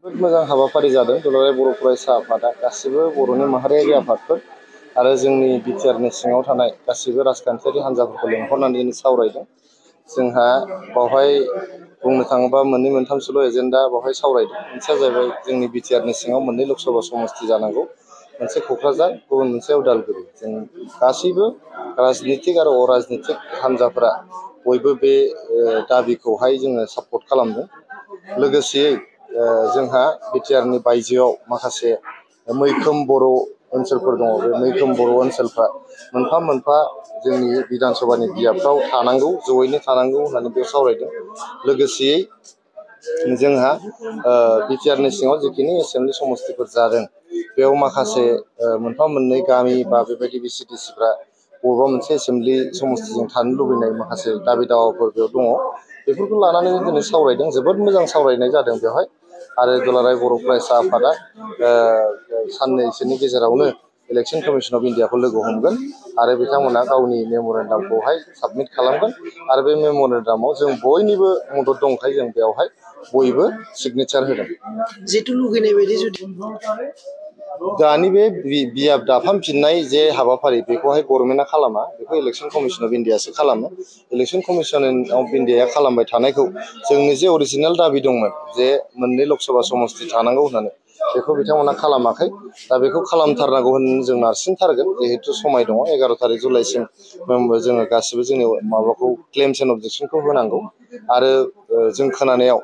जोबोद मोजां हाबाफारि जादों दुलाराय बर' फरायसा आफादा गासिबो बर'नि माहारियारि आफादफोर आरो जोंनि बिटिआरनि सिङाव थानाय गासिबो राजखान्थियारि हान्जाफोरखौ लेंहरनानै दिनै सावरायदों। जोंहा बावहाय बुंनो थाङोबा मोननै मोनथामसोल' एजेन्डा बावहाय सावरायदों। मोनसेया जाहैबाय जोंनि बिटिआरनि सिङाव मोननै लकसभा समस्ति जानांगौ, मोनसे क'क्राझार, गुबुन मोनसे उदालगुरि। जों गासैबो राजनितिक आरो अराजनितिक हान्जाफोरा बयबो बे दाबिखौहाय जोङो सापर्ट खालामदों। लोगोसेयै जोंहा बिटिआरनि बायजोआव माखासे मैखोम बर' ओनसोलफोर दङ। बे मैखोम बर' ओनसोलफ्रा मोनफा मोनफा जोंनि बिधान सभानि बियाबफ्राव थानांगौ, जयैनो थानांगौ होननानै बेयाव सावरायदों। लोगोसेयै जोंहा बिटिआरनि सिङाव जिखिनि एसेम्बलि समस्तिफोर जादों बेयाव माखासे मोनफा मोननै गामि बा बेबायदि भिसिडिसिफ्रा बबेबा मोनसे एसेम्बलि समस्तिजों थानो लुबैनाय माखासे दाबि दावाफोर बेयाव दङ। बेफोरखौ लानानै दिनै सावरायदों, जोबोद मोजां सावरायनाय जादों बेवहाय। आरो दुलाराय बर' फरायसा आफादा साननैसोनि गेजेरावनो इलेक्सन कमिसन अफ इन्डियाखौ लोगो हमगोन आरो बिथांमोना गावनि मेम'रेन्डामखौहाय साबमिट खालामगोन आरो बे मेम'रेन्डामाव जों बयनिबो मदद दंखायो। जों बेवहाय बयबो सिगनेचार होदों। जिहेतु लुगैनाय बायदि जुदि दानि बे बियाब दाफामफिननाय जे हाबाफारि बेखौहाय गभर्नमेन्टआ खालामा, बेखौ इलेक्सन कमिसन अफ इन्डियासो खालामो। इलेक्सन कमिसन अफ इन्डियाया खालामबाय थानायखौ जोंनि जे अरिजिनेल दाबि दंमोन जे मोननै लकसभा समस्ति थानांगौ होननानै, बेखौ बिथांमोना खालामाखै। दा बेखौ खालामथारनांगौ होननानै जों नारसिनथारगोन। जिहेतु समाय दङ, 11 तारिख जुलाइसिम जोङो गासिबो जोंनि माबाखौ क्लेमस एन्ड अबजेक्सनखौ होनांगौ। आरो जों खोनानायाव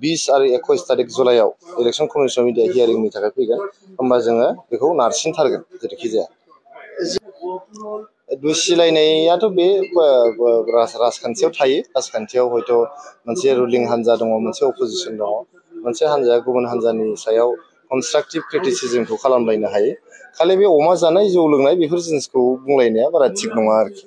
20 आरो 21 तारिख जुलाइआव इलेक्सन कमिसन अफ इन्डिया हियारिंनि थाखाय फैगोन। होमबा जोङो बेखौ नारसिनथारगोन जेरैखि जाया। दुसिलायनायाथ' बे राजखान्थियाव थायो। राजखान्थियाव हयथ' मोनसे रुलिं हान्जा दङ, मोनसे अपजिसन दङ। मोनसे हान्जाया गुबुन हान्जानि सायाव कनस्ट्राक्टिभ क्रिटिसिजमखौ खालामलायनो हायो। खालि बे अमा जानाय, जौ लोंनाय बेफोर जिनिसखौ बुंलायनाया बारा थिग नङा आरोखि।